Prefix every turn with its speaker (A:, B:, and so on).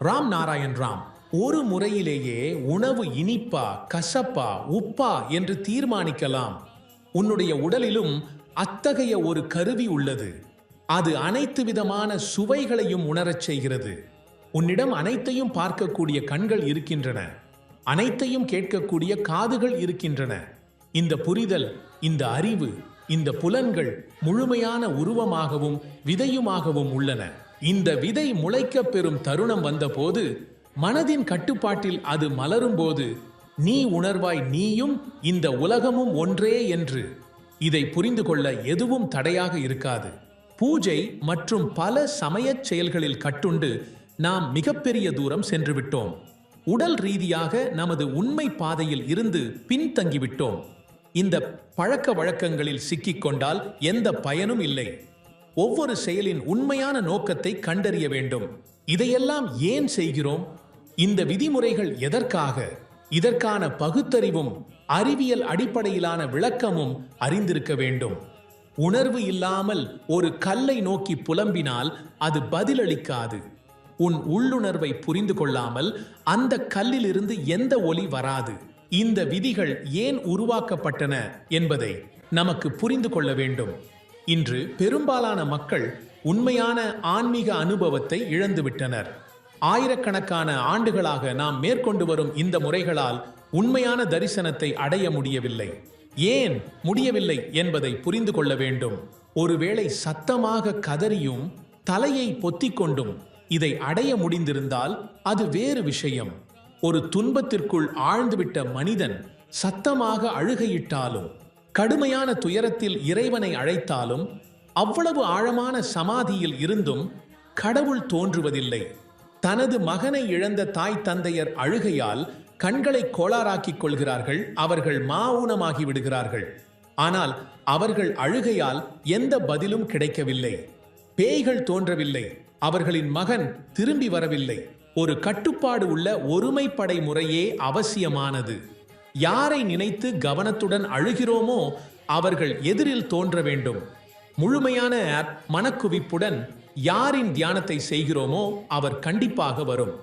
A: ராம் நாராயண் ராம். ஒரு முறையிலேயே உணவு இனிப்பா கசப்பா உப்பா என்று தீர்மானிக்கலாம். உன்னுடைய உடலிலும் அத்தகைய ஒரு கருவி உள்ளது. அது அனைத்து விதமான சுவைகளையும் உணரச் செய்கிறது. உன்னிடம் அனைத்தையும் பார்க்கக்கூடிய கண்கள் இருக்கின்றன, அனைத்தையும் கேட்கக்கூடிய காதுகள் இருக்கின்றன. இந்த புரிதல், இந்த அறிவு, இந்த புலன்கள் முழுமையான உருவமாகவும் விதையுமாகவும் உள்ளன. இந்த விதை முளைக்கப் பெறும் தருணம் வந்தபோது, மனதின் கட்டுப்பாட்டில் அது மலரும் போது, நீ உணர்வாய் நீயும் இந்த உலகமும் ஒன்றே என்று. இதை புரிந்து கொள்ள எதுவும் தடையாக இருக்காது. பூஜை மற்றும் பல சமயச் செயல்களில் கட்டுண்டு நாம் மிகப்பெரிய தூரம் சென்று விட்டோம். உடல் ரீதியாக நமது உண்மை பாதையில் இருந்து பின்தங்கிவிட்டோம். இந்த பழக்க வழக்கங்களில் சிக்கிக்கொண்டால் எந்த பயனும் இல்லை. ஒவ்வொரு செயலின் உண்மையான நோக்கத்தை கண்டறிய வேண்டும். இதையெல்லாம் ஏன் செய்கிறோம்? இந்த விதிமுறைகள் எதற்காக? இதற்கான பகுத்தறிவும் அறிவியல் அடிப்படையிலான விளக்கமும் அறிந்திருக்க வேண்டும். உணர்வு இல்லாமல் ஒரு கல்லை நோக்கி புலம்பினால் அது பதிலளிக்காது. உன் உள்ளுணர்வை புரிந்து கொள்ளாமல் அந்த கல்லிலிருந்து எந்த ஒலி வராது. இந்த விதிகள் ஏன் உருவாக்கப்பட்டன என்பதை நமக்கு புரிந்து கொள்ள வேண்டும். இன்று பெரும்பாலான மக்கள் உண்மையான ஆன்மீக அனுபவத்தை இழந்துவிட்டனர். ஆயிரக்கணக்கான ஆண்டுகளாக நாம் மேற்கொண்டு வரும் இந்த முறைகளால் உண்மையான தரிசனத்தை அடைய முடியவில்லை. ஏன் முடியவில்லை என்பதை புரிந்து கொள்ள வேண்டும். ஒருவேளை சத்தமாக கதறியும் தலையை பொத்திக்கொண்டும் இதை அடைய முடிந்திருந்தால் அது வேறு விஷயம். ஒரு துன்பத்திற்குள் ஆழ்ந்துவிட்ட மனிதன் சத்தமாக அழுகையிட்டாலும், கடுமையான துயரத்தில் இறைவனை அழைத்தாலும், அவ்வளவு ஆழமான சமாதியில் இருந்தும் கடவுள் தோன்றுவதில்லை. தனது மகனை இழந்த தாய் தந்தையர் அழுகையால் கண்களை கோளாறாக்கிக் கொள்கிறார்கள். அவர்கள் மௌனமாகி விடுகிறார்கள். ஆனால் அவர்கள் அழுகையால் எந்த பதிலும் கிடைக்கவில்லை. பேய்கள் தோன்றவில்லை. அவர்களின் மகன் திரும்பி வரவில்லை. ஒரு கட்டுப்பாடு உள்ள ஒருமைப்படை முறையே அவசியமானது. யாரை நினைத்து கவனத்துடன் அழுகிறோமோ அவர்கள் எதிரில் தோன்ற வேண்டும். முழுமையான மனக்குவிப்புடன் யாரின் தியானத்தை செய்கிறோமோ அவர் கண்டிப்பாக வரும்.